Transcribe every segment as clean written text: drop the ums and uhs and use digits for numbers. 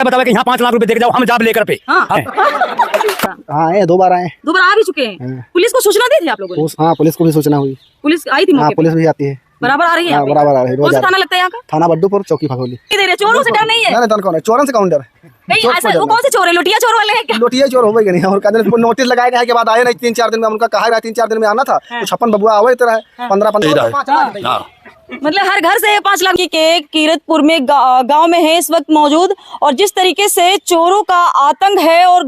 बताओ कि यहाँ 5 लाख रुपए दे के जाओ, हम जॉब लेकर पे। हाँ आए 2 बार आए। 2 बार आ भी चुके हैं। पुलिस को सूचना दी थी आप लोगों ने? हाँ, पुलिस को भी सूचना हुई। पुलिस आई थी मौके पे? पुलिस भी आती है, बराबर आ रही है? बराबर आ रही है। कौन सा थाना लगता है यहाँ का? थाना बड्डूपुर, चौकी भगोली। चोरों से डर नहीं है? नहीं, कौन है? चोरों से कौन डर? ऐसा वो कौन से चोर है? लुटिया चोर वाले हैं क्या? लोटिया चोर हो गए नहीं, और कहते नोटिस लगाए गए के बाद आए नहीं 3-4 दिन में। उनका कहा है 3-4 दिन में आना था, तो 56 बबुआ आवे तरह 15-15 मतलब हर घर से 5 लाख के कीरतपुर में गांव में है इस वक्त मौजूद। और जिस तरीके से चोरों का आतंक है और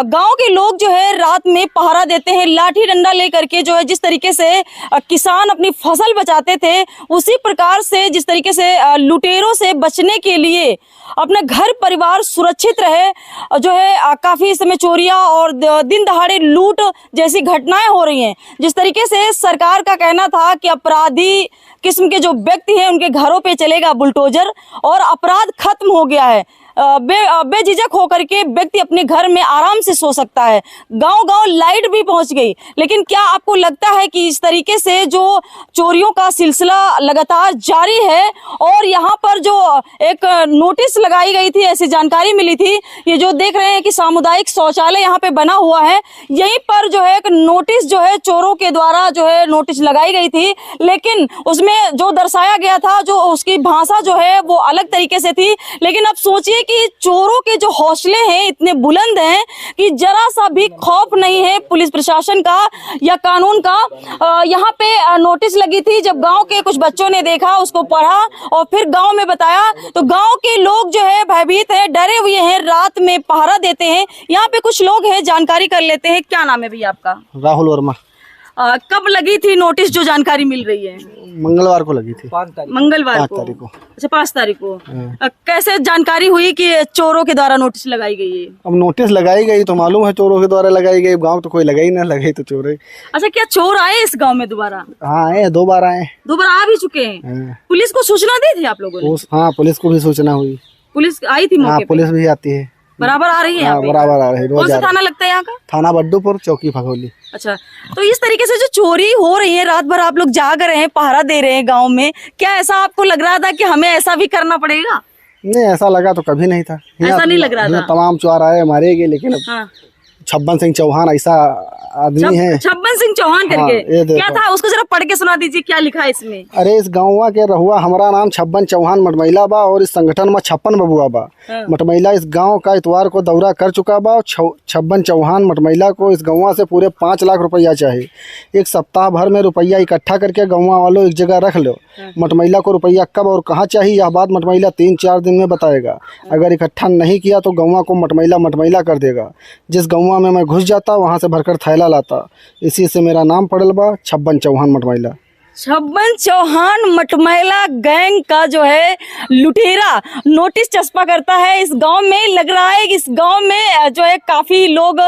गांव के लोग जो है रात में पहरा देते हैं लाठी डंडा लेकर के, जो है जिस तरीके से किसान अपनी फसल बचाते थे, उसी प्रकार से जिस तरीके से लुटेरों से बचने के लिए अपना घर परिवार सुरक्षित रहे, जो है काफी समय चोरियां और दिन दहाड़े लूट जैसी घटनाएं हो रही हैं। जिस तरीके से सरकार का कहना था कि अपराधी किस्म के जो व्यक्ति हैं उनके घरों पे चलेगा बुलडोजर और अपराध खत्म हो गया है, बेझिझक होकर के व्यक्ति अपने घर में आराम से सो सकता है। गांव-गांव लाइट भी पहुंच गई। लेकिन क्या आपको लगता है कि इस तरीके से जो चोरियों का सिलसिला लगातार जारी है और यहाँ पर जो एक नोटिस लगाई गई थी, ऐसी जानकारी मिली थी, ये जो देख रहे हैं कि सामुदायिक शौचालय यहाँ पे बना हुआ है, यहीं पर जो है एक नोटिस जो है चोरों के द्वारा जो है नोटिस लगाई गई थी, लेकिन उसमें जो दर्शाया गया था, जो उसकी भाषा जो है वो अलग तरीके से थी। लेकिन अब सोचिए कि चोरों के जो हौसले हैं इतने बुलंद हैं कि जरा सा भी खौफ नहीं है पुलिस प्रशासन का या कानून का। यहाँ पे नोटिस लगी थी, जब गांव के कुछ बच्चों ने देखा, उसको पढ़ा और फिर गांव में बताया, तो गांव के लोग जो है भयभीत है, डरे हुए हैं, रात में पहरा देते हैं। यहाँ पे कुछ लोग हैं, जानकारी कर लेते हैं। क्या नाम है भैया आपका? राहुल वर्मा। कब लगी थी नोटिस जो जानकारी मिल रही है? मंगलवार को लगी थी। मंगलवार को? 5 तारीख को। अच्छा, 5 तारीख को। कैसे जानकारी हुई कि चोरों के द्वारा नोटिस लगाई गई है? अब नोटिस लगाई गई तो मालूम है चोरों के द्वारा लगाई गई। गांव तो कोई लगा ही ना, लगे तो चोर है। अच्छा, क्या चोर आए इस गांव में दोबारा? हाँ आए, 2 बार आए। 2 बार आ भी चुके हैं। पुलिस को सूचना दी थी आप लोगों ने? हाँ, पुलिस को भी सूचना हुई। पुलिस आई थी मौके पे? पुलिस भी आती है। बराबर आ रही है? हाँ, बराबर आ रही है। कौन सा थाना लगता है यहाँ का? थाना बड्डूपुर, चौकी भगोली। अच्छा, तो इस तरीके से जो चोरी हो रही है, रात भर आप लोग जाग रहे हैं, पहरा दे रहे हैं गांव में, क्या ऐसा आपको लग रहा था कि हमें ऐसा भी करना पड़ेगा? नहीं, ऐसा लगा तो कभी नहीं था। ऐसा नहीं लग रहा था? तमाम चोर आए, मारे गए, लेकिन हाँ। छब्बन सिंह चौहान ऐसा आदमी है। छब्बन सिंह चौहान करके? हाँ, क्या था उसको जरा पढ़ के सुना दीजिए, क्या लिखा है इसमें? अरे इस गाँव के रहुआ, हमारा नाम छब्बन चौहान मटमैला बा और इस संगठन में 56 बबुआ बा। मटमैला इस गांव का इतवार को दौरा कर चुका बा। छब्बन चौहान मटमैला को इस गाँव से पूरे 5 लाख रुपया चाहिए। 1 सप्ताह भर में रुपया इकट्ठा करके गाँव वालों एक जगह रख लो। मटमैला को रुपया कब और कहाँ चाहिए यह बात मटमैला 3-4 दिन में बताएगा। अगर इकट्ठा नहीं किया तो गाँव को मटमैला कर देगा। जिस गाँव में मैं घुस जाता वहाँ से भरकर थैला लाता। इसी से मेरा नाम पड़ल बा छब्बन चौहान मटमैला। छब्बन चौहान मटमैला गैंग का जो है लुटेरा नोटिस चस्पा करता है इस गांव में। लग रहा है कि इस गांव में जो है काफी लोग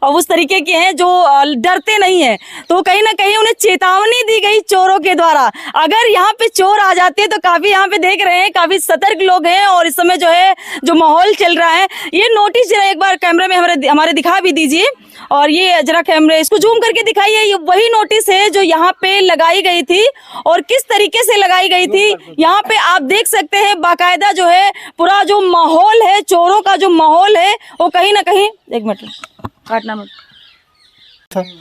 उस तरीके के हैं जो डरते नहीं हैं, तो कहीं ना कहीं उन्हें चेतावनी दी गई चोरों के द्वारा। अगर यहाँ पे चोर आ जाते हैं तो काफी यहाँ पे देख रहे हैं काफी सतर्क लोग हैं और इस समय जो है जो माहौल चल रहा है, ये नोटिस जरा एक बार कैमरे में हमारे दिखा भी दीजिए। और ये जरा कैमरे इसको जूम करके दिखाइए। ये वही नोटिस है जो यहाँ पे लगाई गई थी और किस तरीके से लगाई गई थी यहाँ पे आप देख सकते हैं। बाकायदा जो है पूरा जो माहौल है, चोरों का जो माहौल है वो कहीं ना कहीं, 1 मिनट काटना मत।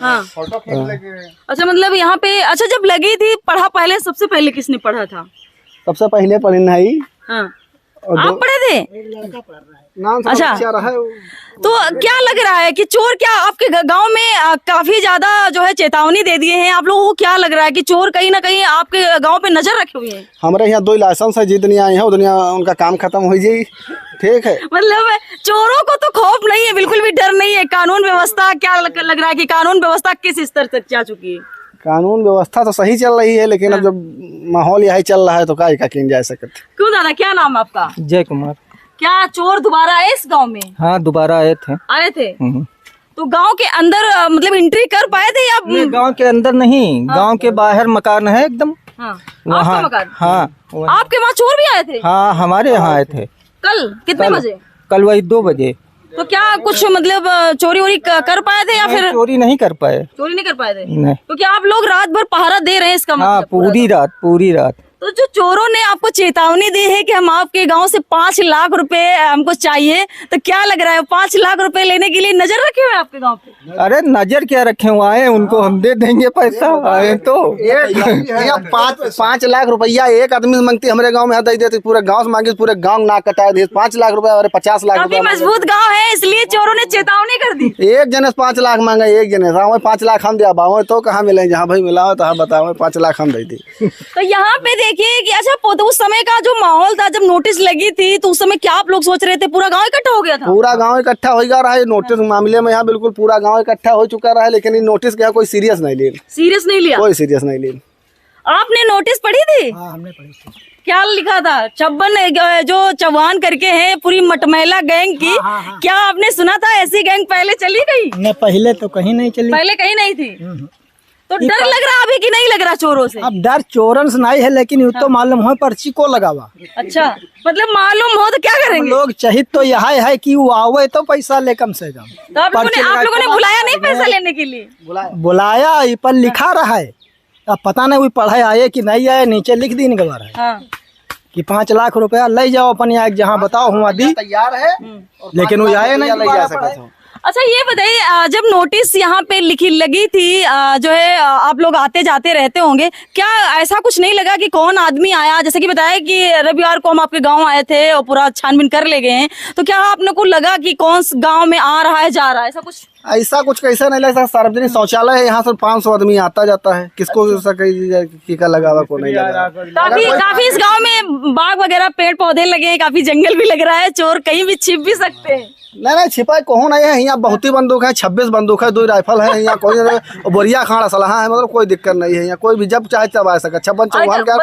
हाँ, अच्छा, मतलब यहाँ पे, अच्छा, जब लगी थी पढ़ा पहले, सबसे पहले किसने पढ़ा था? सबसे पहले पढ़ी। हाँ, आप पढ़े थे? अच्छा, तो क्या लग रहा है कि चोर क्या आपके गांव में काफी ज्यादा जो है चेतावनी दे दिए हैं? आप लोगों को क्या लग रहा है कि चोर कहीं ना कहीं आपके गांव पे नजर रखे हुए हैं? हमारे यहाँ 2 लाइसेंस है, जितनी आए हैं उतनी उनका काम खत्म हो जाए। ठीक है, मतलब चोरों को तो खौफ नहीं है, बिल्कुल भी डर नहीं है। कानून व्यवस्था क्या लग रहा है कि कानून व्यवस्था किस स्तर तक जा चुकी है? कानून व्यवस्था तो सही चल रही है, लेकिन अब जब माहौल यही चल रहा है तो क्या किया जा सकते। क्यों दादा, क्या नाम आपका? जय कुमार। क्या चोर दोबारा आए इस गांव में? हाँ, दोबारा आए थे। तो गांव के अंदर मतलब एंट्री कर पाए थे या? गांव के अंदर नहीं, गांव के बाहर मकान है एकदम। हाँ, वहाँ मकान? हाँ, आपके वहाँ चोर भी आए थे? हाँ, हमारे यहाँ आए थे। कल कितने बजे? कल वही 2 बजे। तो क्या कुछ मतलब चोरी वोरी कर पाए थे या फिर? चोरी नहीं कर पाए। चोरी नहीं कर पाए थे? नहीं। तो क्या आप लोग रात भर पहरा दे रहे हैं इसका मतलब? हाँ, पूरी रात। तो तो जो चोरों ने आपको चेतावनी दी है कि हम आपके गांव से 5 लाख रुपए हमको चाहिए, तो क्या लग रहा है 5 लाख रुपए लेने के लिए नजर रखे हुए हैं आपके गांव पे? अरे नजर क्या रखे हुए आए, उनको हम दे देंगे पैसा, आए तो 5 लाख रुपया एक आदमी से मांगती, हमारे गांव में दे देती, पूरे गांव से मांगी, पूरे गांव ना कटा दी 5 लाख रुपया और 50 लाख काफी रुपया। मजबूत गांव है इसलिए चोरों ने चेतावनी कर दी। एक जने से 5 लाख मांगा, एक जने से 5 लाख हम दिया बाओ, तो कहाँ मिले, जहाँ भाई मिला हो तो हाँ बताओ, 5 लाख हम दे दी। तो यहाँ पे देखिए कि अच्छा तो उस समय का जो माहौल था जब नोटिस लगी थी, तो उस समय क्या आप लोग सोच रहे थे? पूरा गांव इकट्ठा हो गया था? पूरा गांव इकट्ठा हो गया रहा है नोटिस मामले में, यहाँ बिल्कुल पूरा गांव इकट्ठा हो चुका रहा है, लेकिन नोटिस का कोई सीरियस नहीं लिया। सीरियस नहीं लिया? कोई सीरियस नहीं लिया। आपने नोटिस पढ़ी थी? हाँ, हमने पढ़ी थी। क्या लिखा था? छब्बन जो चौहान करके है, पूरी मटमैला गैंग की। क्या आपने सुना था ऐसी गैंग पहले चली गई? न पहले तो कहीं नहीं चली, पहले कहीं नहीं थी। तो डर लग रहा अभी कि नहीं लग रहा चोरों से? अब डर चोरन से नहीं है, लेकिन ये तो मालूम हो पर्ची को लगावा। अच्छा, मतलब मालूम हो तो क्या करेंगे? लोग चाहिए तो यह है कि वो आवे तो पैसा ले कम से कम। तो आप लोगों ने बुलाया नहीं पैसा लेने के लिए? बुलाया, ये पर लिखा रहा है, अब पता नहीं वो पढ़े आए कि नहीं आए, नीचे लिख दी निकलवा रहा है हाँ। कि 5 लाख रुपया ले जाओ अपन यहाँ जहाँ बताओ हुआ दी, तैयार है, लेकिन वो आए नहीं ले जा सकते। अच्छा ये बताइए, जब नोटिस यहाँ पे लगी थी, जो है आप लोग आते जाते रहते होंगे, क्या ऐसा कुछ नहीं लगा कि कौन आदमी आया? जैसे कि बताया कि रविवार को हम आपके गांव आए थे और पूरा छानबीन कर ले गए हैं, तो क्या आपने को लगा कि कौन गांव में आ रहा है जा रहा है? ऐसा कुछ कैसा नहीं लगता। सार्वजनिक शौचालय है, यहाँ से 500 आदमी आता जाता है, किसको टीका लगा हुआ को नहीं लगा। काफी इस गांव में बाग वगैरह पेड़ पौधे लगे हैं, काफी जंगल भी लग रहा है, चोर कहीं भी छिप भी सकते हैं। नहीं छिपा कौन नहीं है, यहाँ बहुत ही बंदूक है, 26 बंदूक है, 2 राइफल है, यहाँ कोई बोरिया खाड़ा सलाह है, मतलब कोई दिक्कत नहीं है यहाँ, कोई भी जब चाहे तब आ सके। 56 चौहान का हम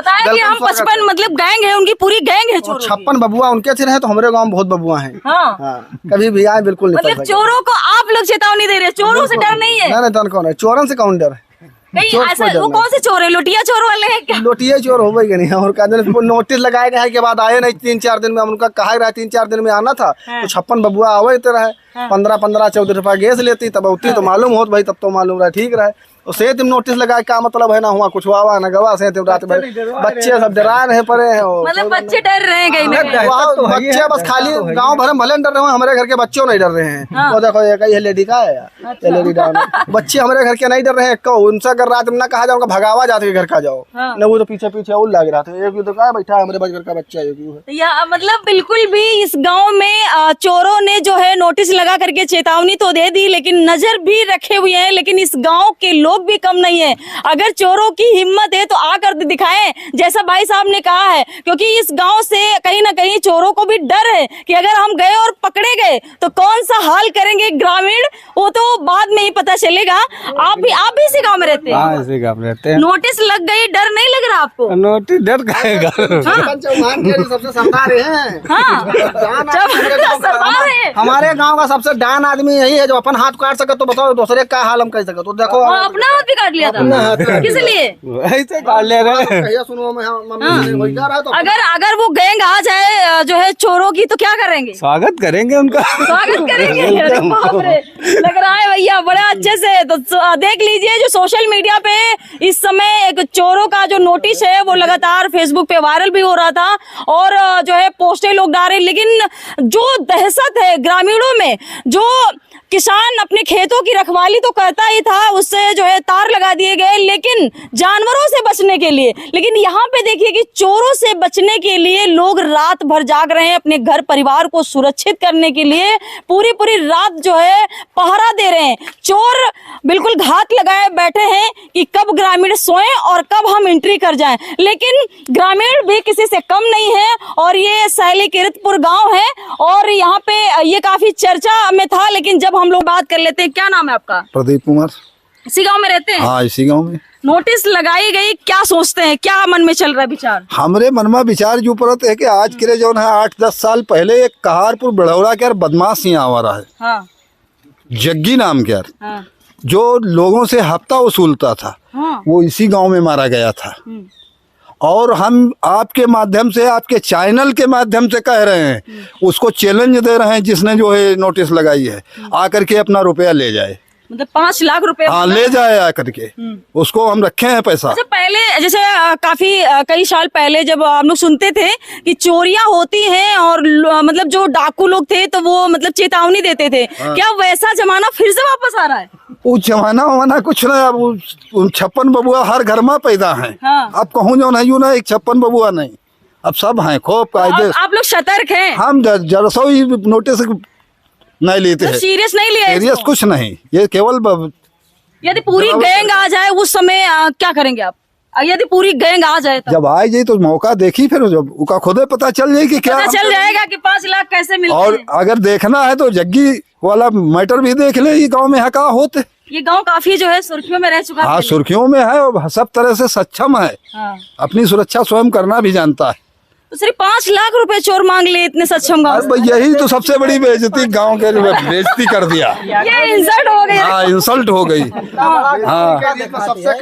55 मतलब गैंग है, उनकी पूरी गैंग है चोर। 56 बबुआ उनके से रहे, तो हमारे गाँव में बहुत बबुआ है। कभी भी आए बिल्कुल नहीं। मतलब चोरों को आप लोग चेतावनी दे रहे हैं, चोरों से डर नहीं है? नहीं डर कौन है, चोरन से कौन डर है? ऐसा वो कौन से चोर है? लोटिया चोर वाले हैं क्या? लोटिया चोर हो गई नहीं, और नोटिस लगाए गए के बाद आए नहीं 3-4 दिन में, उनका कहा रहा 3-4 दिन में आना था, तो 56 बबुआ आवे तो रहे, 15-14 रुपया गैस लेती तब होती तो मालूम होत भाई, तब तो मालूम रहा ठीक रहे। और से तुम नोटिस लगाए का मतलब है ना हुआ कुछ हुआ ना गवा से तुम रात में बच्चे सब डरा रहे पड़े हैं, मतलब बच्चे डर रहे हैं कहीं ना कहीं। बच्चे बस खाली गांव भर में भले डर रहे हैं, हमारे घर के बच्चों नहीं डर रहे हैं। वो देखो ये लेडी का है यार, लेडी डाउन बच्चे हमारे घर के नहीं डर रहे हैं। उनसे अगर रात में ना कहा जाओ भगावा जाते घर का जाओ न, वो तो पीछे पीछे उल लग रहा था। एक तो कहा बैठा है हमारे घर का बच्चा है। मतलब बिल्कुल भी इस गाँव में चोरों ने जो है नोटिस लगा करके चेतावनी तो दे दी, लेकिन नजर भी रखे हुए हैं, लेकिन इस गाँव के लोग भी कम नहीं है। अगर चोरों की हिम्मत है तो आकर दिखाएं, जैसा भाई साहब ने कहा है, क्योंकि इस गांव से कहीं ना कहीं चोरों को भी डर है कि अगर हम गए और पकड़े गए तो कौन सा हाल करेंगे ग्रामीण, वो तो बाद में ही पता चलेगा। आप भी इसी गांव में रहते हैं? हाँ, इसी गांव में रहते हैं। नोटिस लग गई, डर नहीं लग रहा आपको? नोटिस डर खाएगा। सबसे सरदार है हमारे गाँव का सबसे डान आदमी यही है, जो अपन हाथ काट सके तो बताओ दूसरे का हाल हम कह सके। तो देखो अपना हाथ भी काट लिया था, किस लिए? ऐसे काट ले रहे। अगर वो गैंग आ जाए जो है चोरों की, तो क्या करेंगे? स्वागत करेंगे उनका। स्वागत करेंगे। अरे बाप रे, लग रहा है भैया बड़ा अच्छे से। तो देख लीजिए जो सोशल मीडिया पे इस समय एक चोरों का जो नोटिस है वो लगातार फेसबुक पे वायरल भी हो रहा था, और जो है पोस्टें लोग डाल रहे, लेकिन जो दहशत है ग्रामीणों में, जो किसान अपने खेतों की रखवाली तो करता ही था, उससे जो है तार लगा दिए गए, लेकिन जानवरों से बचने के लिए। लेकिन यहाँ पे देखिए कि चोरों से बचने के लिए लोग रात भर जाग रहे हैं, अपने घर परिवार को सुरक्षित करने के लिए पूरी रात जो है पहरा दे रहे हैं। चोर बिल्कुल घात लगाए बैठे हैं कि कब ग्रामीण सोएं और कब हम एंट्री कर जाएं, लेकिन ग्रामीण भी किसी से कम नहीं है। और ये सैली किरतपुर गाँव है, और यहाँ पे ये काफी चर्चा में था, लेकिन जब हम लोग बात कर लेते हैं। क्या नाम है आपका? प्रदीप कुमार। इसी गांव में रहते हैं? हाँ, इसी गांव में। नोटिस लगाई गई, क्या सोचते हैं, क्या मन में चल रहा है विचार? हमारे मन में विचार जो परत है कि आज के जो है 8-10 साल पहले एक कहारपुर बड़ौरा के बदमाश यहाँ आ रहा है। हाँ। जग्गी नाम के हाँ। जो लोगों से हफ्ता वसूलता था। हाँ। वो इसी गांव में मारा गया था। और हम आपके माध्यम से, आपके चैनल के माध्यम से कह रहे हैं, उसको चैलेंज दे रहे हैं, जिसने जो है नोटिस लगाई है आकर के अपना रुपया ले जाए। मतलब 5 लाख रुपए। हाँ ले जाए आ करके, उसको हम रखे हैं पैसा। अच्छा, पहले जैसे कई साल पहले जब हम लोग सुनते थे कि चोरियां होती हैं और मतलब जो डाकू लोग थे तो वो मतलब चेतावनी देते थे, क्या वैसा जमाना फिर से वापस आ रहा है? वो जमाना वमाना कुछ नहीं, अब 56 बबुआ हर घर में पैदा है। हाँ। अब कहूँ जो नहीं, ना एक 56 बबुआ नहीं, अब सब हैं खूब कायदे। आप लोग सतर्क हैं? हम जरसों ही नोटिस नहीं लेते हैं, सीरियस नहीं लिया सीरियस इसको? कुछ नहीं, ये केवल यदि पूरी गैंग आ जाए उस समय क्या करेंगे आप? यदि पूरी गैंग आ जाए तो जब आ जाए तो मौका देखी, फिर जब उसका खुद ही पता चल जाए कि क्या पता चल जाएगा कि 5 लाख कैसे मिलते और हैं। अगर देखना है तो जग्गी वाला मैटर भी देख ले, ये गांव में है क्या होते। ये गांव काफी जो है सुर्खियों में रह चुका है हाँ पहले। सुर्खियों में है और सब तरह से सक्षम है, हाँ। अपनी सुरक्षा स्वयं करना भी जानता है। तो सिर्फ 5 लाख रुपए चोर मांग ले इतने सक्षम गांव अरे भाई यही तो सबसे बड़ी बेइज्जती गांव के, बेइज्जती कर दिया। ये इंसल्ट हो गया। हाँ इंसल्ट हो गई। हाँ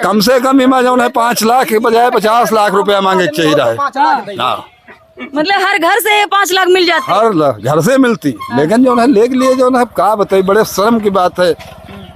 कम से कम इमा जो है 5 लाख के बजाय 50 लाख रुपया मांगे चाहिए रहे। हाँ मतलब हर घर से 5 लाख मिल जाते हैं। हर घर से मिलती, लेकिन जो है ले लिए जो है क्या बताइए, बड़े शर्म की बात है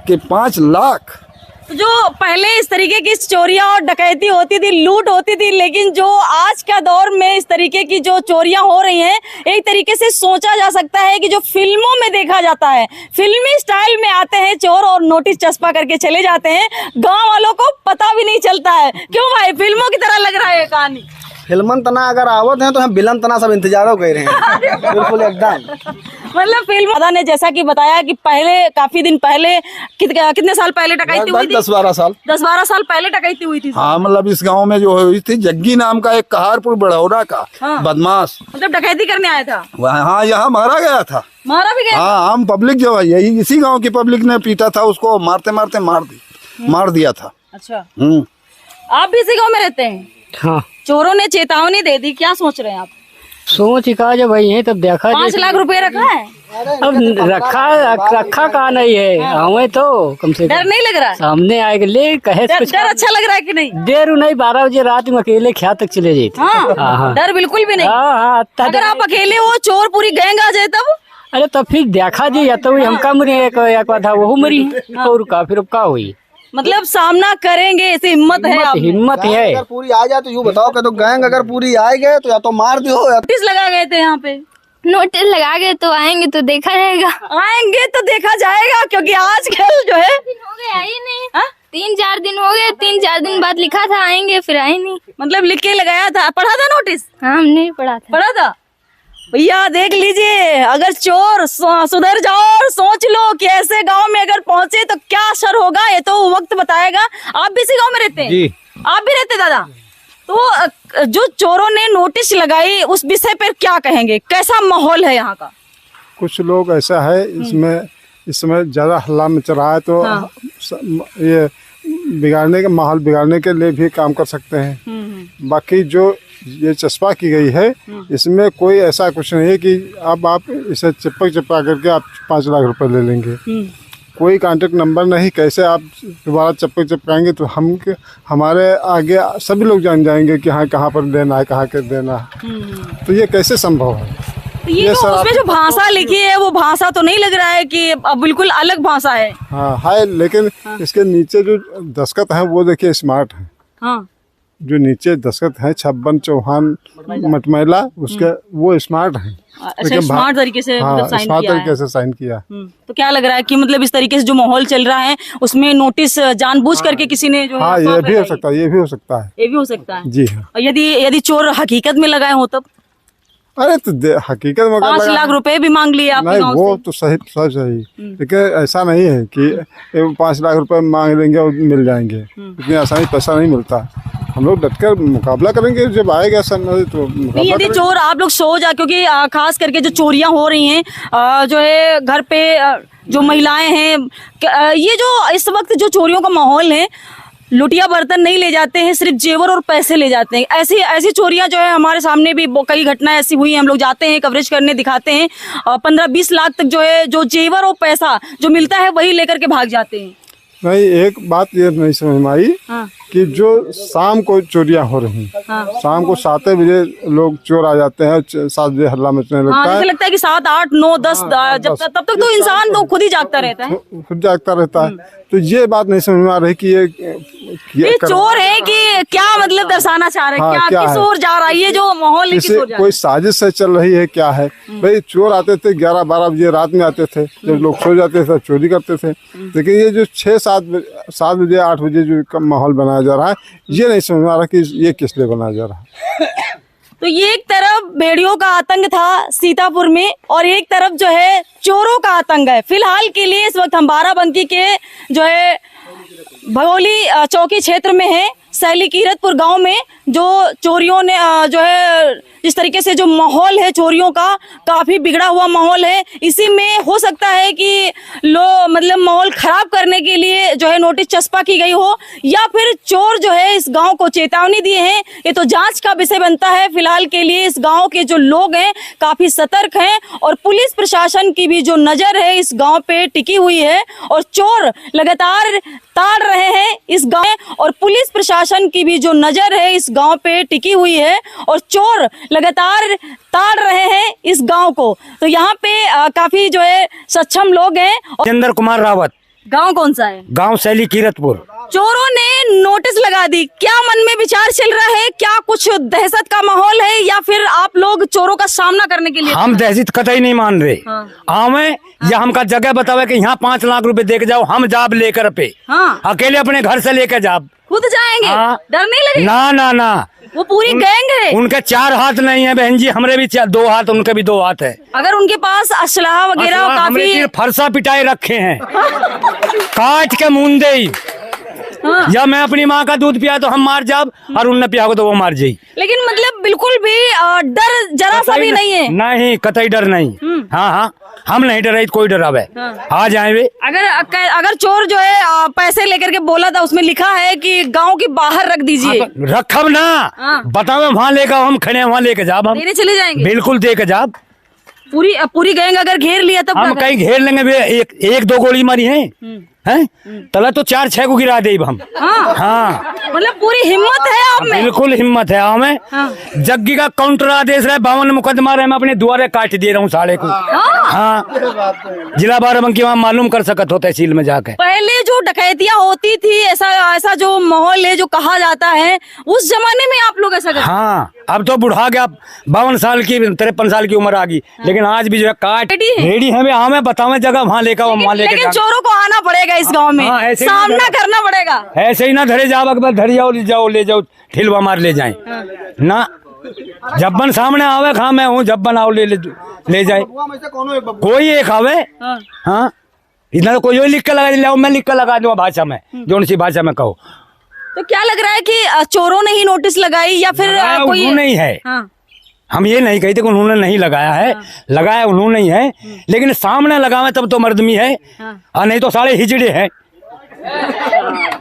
कि 5 लाख। तो जो पहले इस तरीके की चोरियां और डकैती होती थी, लूट होती थी, लेकिन जो आज का दौर में इस तरीके की जो चोरियां हो रही हैं, एक तरीके से सोचा जा सकता है कि जो फिल्मों में देखा जाता है, फिल्मी स्टाइल में आते हैं चोर और नोटिस चस्पा करके चले जाते हैं, गांव वालों को पता भी नहीं चलता है। क्यों भाई, फिल्मों की तरह लग रहा है ये कहानी? फिल्मन तना अगर आवत हैं तो हम बिलन तना सब इंतजारों कर रहे हैं बिल्कुल एकदम। मतलब फिल्म दादा ने जैसा कि बताया कि पहले काफी दिन पहले कितने साल पहले डकैती हुई थी? 10-12 साल 10-12 साल पहले डकैती हुई थी। हाँ मतलब इस गांव में जो हुई थी, जग्गी नाम का एक कहारपुर बड़ौरा का बदमाश, मतलब डकैती करने आया था, हाँ यहाँ मारा गया था। मारा भी गया? हाँ आम पब्लिक जो है, यही इसी गांव की पब्लिक ने पीटा था उसको, मारते मारते मार दिया था। अच्छा, हम्म। आप भी इसी गांव में रहते हैं? हाँ चोरों ने चेतावनी दे दी, क्या सोच रहे हैं आप? सोच का जब भाई है तब देखा 5 लाख रुपए रखा है? अब रखा कहा नहीं है, हमें तो कम से डर कम नहीं लग रहा है? सामने आएगा ले कहे डर, कुछ डर अच्छा लग रहा है कि नहीं? देर नहीं, 12 बजे रात में अकेले क्या तक चले जाते। हाँ, डर बिल्कुल भी नहीं। हाँ अगर आप अकेले हो, चोर पूरी गैंग आ जाए तब? अरे तो फिर देखा जी, या तो हमका मरी एक था वो मरी और का फिर का हुई, मतलब सामना करेंगे ऐसी हिम्मत है आप में? हिम्मत है। अगर पूरी आ जाए तो यूँ बताओ कि तो गैंग अगर पूरी आ गए तो या तो मार दियो या नोटिस लगा गए थे यहाँ पे? नोटिस लगा गए तो आएंगे तो देखा जाएगा। आएंगे तो देखा जाएगा, क्योंकि आजकल जो है हो गए आई नहीं। 3-4 दिन हो गए, 3-4 दिन बाद लिखा था आएंगे, फिर आए नहीं। मतलब लिख के लगाया था, पढ़ा था नोटिस? हाँ हमने पढ़ा था। पढ़ा था? भैया देख लीजिए, अगर चोर सुधर जाओ और सोच लो कि ऐसे गांव में अगर पहुंचे तो क्या असर होगा, ये तो वक्त बताएगा। आप भी इसी गांव में रहते हैं? जी। आप भी रहते दादा? तो जो चोरों ने नोटिस लगाई उस विषय पर क्या कहेंगे, कैसा माहौल है यहाँ का? कुछ लोग ऐसा है इसमें ज्यादा हल्ला मच रहा है तो ये बिगाड़ने के माहौल बिगाड़ने के लिए भी काम कर सकते हैं। बाकी जो ये चस्पा की गई है इसमें कोई ऐसा कुछ नहीं है कि अब आप इसे चिपका करके आप 5 लाख रुपए ले लेंगे। कोई कांटेक्ट नंबर नहीं, कैसे आप दोबारा चिपकाएंगे तो हमारे आगे सभी लोग जान जाएंगे कि हाँ कहाँ पर देना है, कहाँ के देना है। तो ये कैसे संभव है? तो ये जो उसमें जो भाषा लिखी है वो भाषा तो नहीं लग रहा है कि अब बिल्कुल अलग भाषा है? हाँ है, लेकिन इसके नीचे जो दस्तखत है वो देखिए स्मार्ट है। हाँ, जो नीचे दस्तखत है 56 चौहान मटमैला, उसके वो स्मार्ट है। अच्छा, स्मार्ट तरीके से मतलब साइन स्मार्ट किया है। तरीके से साइन किया। तो क्या लग रहा है कि मतलब इस तरीके से जो माहौल चल रहा है उसमें नोटिस जानबूझ करके किसी ने जो हाँ है ये भी हो सकता है, ये भी हो सकता है। ये भी हो सकता है जी हाँ। और यदि चोर हकीकत में लगाए हो तब? अरे तो हकीकत में 5 लाख रुपए भी मांग लिए आपके नहीं, गांव वो से? तो सही लेकिन ऐसा नहीं है कि 5 लाख रुपए मांग लेंगे और मिल जाएंगे। इतनी आसानी पैसा नहीं मिलता। हम लोग डटकर मुकाबला करेंगे, जब आएगा समय तो नहीं, यदि चोर आप लोग सो जा, क्योंकि खास करके जो चोरियां हो रही हैं जो है घर पे जो महिलाएं हैं, ये जो इस वक्त जो चोरियों का माहौल है, लुटिया बर्तन नहीं ले जाते हैं, सिर्फ जेवर और पैसे ले जाते हैं। ऐसी चोरियां जो है हमारे सामने भी कई घटनाएं ऐसी हुई हैं। हम लोग जाते हैं कवरेज करने, दिखाते हैं 15-20 लाख तक जो है जो जेवर और पैसा जो मिलता है वही लेकर के भाग जाते हैं। नहीं, एक बात ये नहीं समझ में आई कि जो शाम को चोरियां हो रही, शाम को 7 बजे लोग चोर आ जाते हैं, 7 बजे हल्ला मचने लगता है। जैसे लगता है कि 7, 8, 9, 10 जब तब तक तो इंसान तो खुद ही जागता रहता है, खुद जागता रहता है। तो ये बात नहीं समझ में आ रही कि ये चोर है कि क्या मतलब दर्शाना चाह रहे हैं, हाँ, क्या क्या किस है? ओर जा रहा है ये जो माहौल है, किस ओर जा रहा कोई साजिश से चल रही है, क्या है? भाई चोर आते थे 11-12 बजे रात में आते थे, जब लोग सो जाते थे चोरी करते थे। लेकिन ये जो 6-7 बजे 8 बजे जो माहौल बनाया जा रहा है, ये नहीं समझ में आ रहा कि ये किस लिए बनाया जा रहा है। तो ये एक तरफ भेड़ियों का आतंक था सीतापुर में और एक तरफ जो है चोरों का आतंक है। फिलहाल के लिए इस वक्त हम बाराबंकी के जो है भगोली चौकी क्षेत्र में है, सैली कीरतपुर गांव में, जो चोरियों ने जो है जिस तरीके से जो माहौल है चोरियों का काफी बिगड़ा हुआ माहौल है। इसी में हो सकता है कि मतलब माहौल खराब करने के लिए जो है नोटिस चस्पा की गई हो, या फिर चोर जो है इस गांव को चेतावनी दिए हैं। ये तो जांच का विषय बनता है। फिलहाल के लिए इस गांव के जो लोग हैं काफी सतर्क हैं और पुलिस प्रशासन की भी जो नजर है इस गांव पे टिकी हुई है और चोर लगातार ताड़ रहे हैं इस गांव, और पुलिस प्रशासन की भी जो नजर है इस गांव पे टिकी हुई है और चोर लगातार ताड़ रहे हैं इस गांव को। तो यहाँ पे काफी जो है सक्षम लोग हैं। चंद्र कुमार रावत। गांव कौन सा है? गांव सैली कीरतपुर। चोरों ने नोटिस लगा दी, क्या मन में विचार चल रहा है? क्या कुछ दहशत का माहौल है या फिर आप लोग चोरों का सामना करने के लिए? हम दहशत कतई नहीं मान रहे। हमें या हमका जगह बतावे कि यहाँ 5 लाख रुपए दे के जाओ, हम जाब लेकर पे अकेले अपने घर से लेकर जाब खुद जाएंगे? डर नहीं लगेगा? ना ना ना, वो पूरी गैंग है। उनके 4 हाथ नहीं है बहन जी, हमरे भी 2 हाथ, उनके भी 2 हाथ है। अगर उनके पास असलहा वगैरह काफी फरसा पिटाए रखे हैं काट के मुंदे ही। या मैं अपनी माँ का दूध पिया तो हम मार जाब और उनने पिया तो वो मार जाई। लेकिन मतलब बिल्कुल भी डर जरा सा भी नहीं है? नहीं, कतई डर नहीं। हाँ, हम नहीं डराई, कोई डरावे आ जाए वे। अगर चोर जो है पैसे लेकर के बोला था, उसमें लिखा है कि गांव के बाहर रख दीजिए, रखब ना, बताओ वहाँ लेकर हम खड़े वहाँ लेके जाब, हम देने चले जाएंगे। बिल्कुल दे के जाब। पूरी गैंग अगर घेर लिया तब हम कहीं घेर लेंगे वे, एक 2 गोली मारी है हैं? तला तो 4-6 को गिरा दे हम। हाँ, मतलब पूरी हिम्मत है आप में? बिल्कुल हिम्मत है हमें। जग्गी का काउंटर आदेश रहा, 52 मुकदमा रहे, मैं अपने द्वारे काट दे रहा हूँ साले को। हाँ, जिला बाराबंकी वहाँ मालूम कर सकत हो तहसील में जाके। पहले जो डकैतियाँ होती थी, ऐसा जो माहौल है जो कहा जाता है, उस जमाने में आप लोग ऐसा करते? हाँ, अब तो बुढ़ा गया, 52 साल की 53 साल की उम्र आ गई, लेकिन आज भी जो है काट रेडी है। हमें बतावे जगह वहाँ लेकर वहाँ लेकर। लेकिन चोरों को आना पड़ेगा इस गांव में। हाँ, सामना करना पड़ेगा। ऐसे ही ना धरे जाओ, अकबर धरी जाओ ले जाओ ठिलवा मार ले जाए ना। जब्बन सामने आवे, खा मैं हूँ, जब्बन आओ ले जाए कोई एक आवे। हाँ, इतना तो कोई लिख कर लगा ले, मैं लिख कर लगा दूंगा भाषा में, जो सी भाषा में कहो। तो क्या लग रहा है कि चोरों ने ही नोटिस लगाई या फिर कोई नहीं है? हम ये नहीं कहते कि उन्होंने नहीं लगाया है, लगाया उन्होंने ही है, लेकिन सामने लगावे तब तो मर्दमी है, और नहीं तो सारे हिजड़े हैं।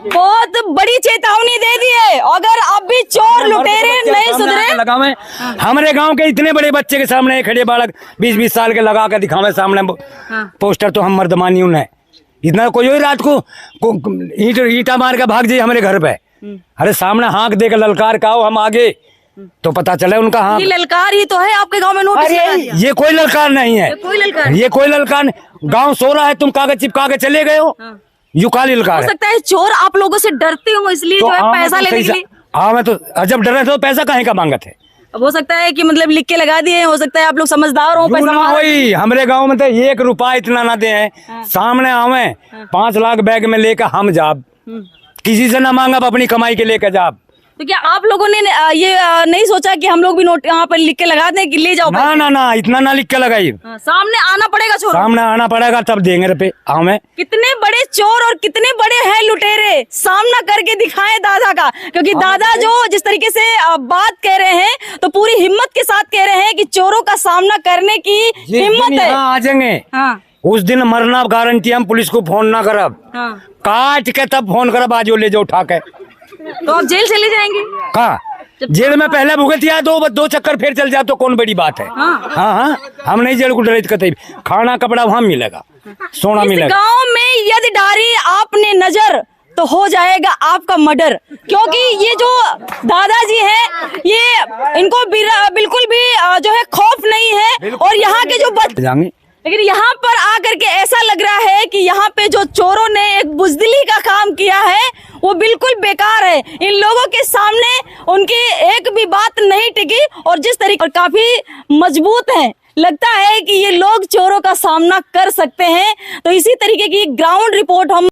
बहुत बड़ी चेतावनी दे दी है, अगर अब भी चोर लुटेरे नहीं सुधरे लगावे। हमारे गांव के इतने बड़े बच्चे के सामने खड़े बालक 20-20 साल के लगा कर दिखावे सामने पोस्टर, तो हम मर्दमानी उन्हें इतना कोई रात को ईटा मार के भाग जाए हमारे घर पे। अरे सामने हाथ देकर ललकार का हम आगे तो पता चले उनका। हाँ, ये ललकार ही तो है आपके गांव में नोटिस लगा दिया। ये कोई ललकार नहीं है, ये कोई ललकार नहीं। गांव सो रहा है, तुम कागज चिपका के चले गए हो, यू काली ललकार हो सकता है चोर आप लोगों से डरते हो इसलिए तो जो है पैसा लेने के लिए। हाँ, मैं तो जब डर रहे थे तो पैसा काहे का मांगत है? हो सकता है कि मतलब लिख के लगा दिए, हो सकता है आप लोग समझदार हो, पैसा वही हमारे गांव में तो 1 रुपया इतना ना दे हैं। सामने आवे 5 लाख बैग में लेकर हम जाब, किसी से ना मांगा, अपनी कमाई के लेकर जाब। तो क्या आप लोगों ने ये नहीं सोचा कि हम लोग भी नोट यहाँ पर लिख के लगा दें कि ले जाओ? ना, इतना ना लिख के लगाई। सामने आना पड़ेगा चोर, सामने आना पड़ेगा तब देंगे रुपए हमें। कितने बड़े चोर और कितने बड़े हैं लुटेरे, सामना करके दिखाएं दादा का, क्योंकि दादा जो जिस तरीके से बात कह रहे हैं तो पूरी हिम्मत के साथ कह रहे हैं कि चोरों का सामना करने की हिम्मत है। आ जाएंगे उस दिन मरना गारंटी, हम पुलिस को फोन ना करब, काट के तब फोन करब, आज ले जाओ उठा के। तो आप जेल चले जाएंगे? कहा जेल में पहले भुगतिया 2 चक्कर फिर चल जाए तो कौन बड़ी बात है। हाँ, हम नहीं जेल को डरे कतई, खाना कपड़ा वहाँ मिलेगा, सोना मिलेगा। गांव में यदि डारी आपने नजर तो हो जाएगा आपका मर्डर, क्योंकि ये जो दादाजी हैं ये इनको बिल्कुल भी जो है खौफ नहीं है। और यहाँ के जो बच्चे, लेकिन यहाँ पर आकर के ऐसा लग रहा है कि यहाँ पे जो चोरों ने एक बुजदिली का काम किया है वो बिल्कुल बेकार है। इन लोगों के सामने उनकी एक भी बात नहीं टिकी और जिस तरीके काफी मजबूत हैं, लगता है कि ये लोग चोरों का सामना कर सकते हैं। तो इसी तरीके की ग्राउंड रिपोर्ट हम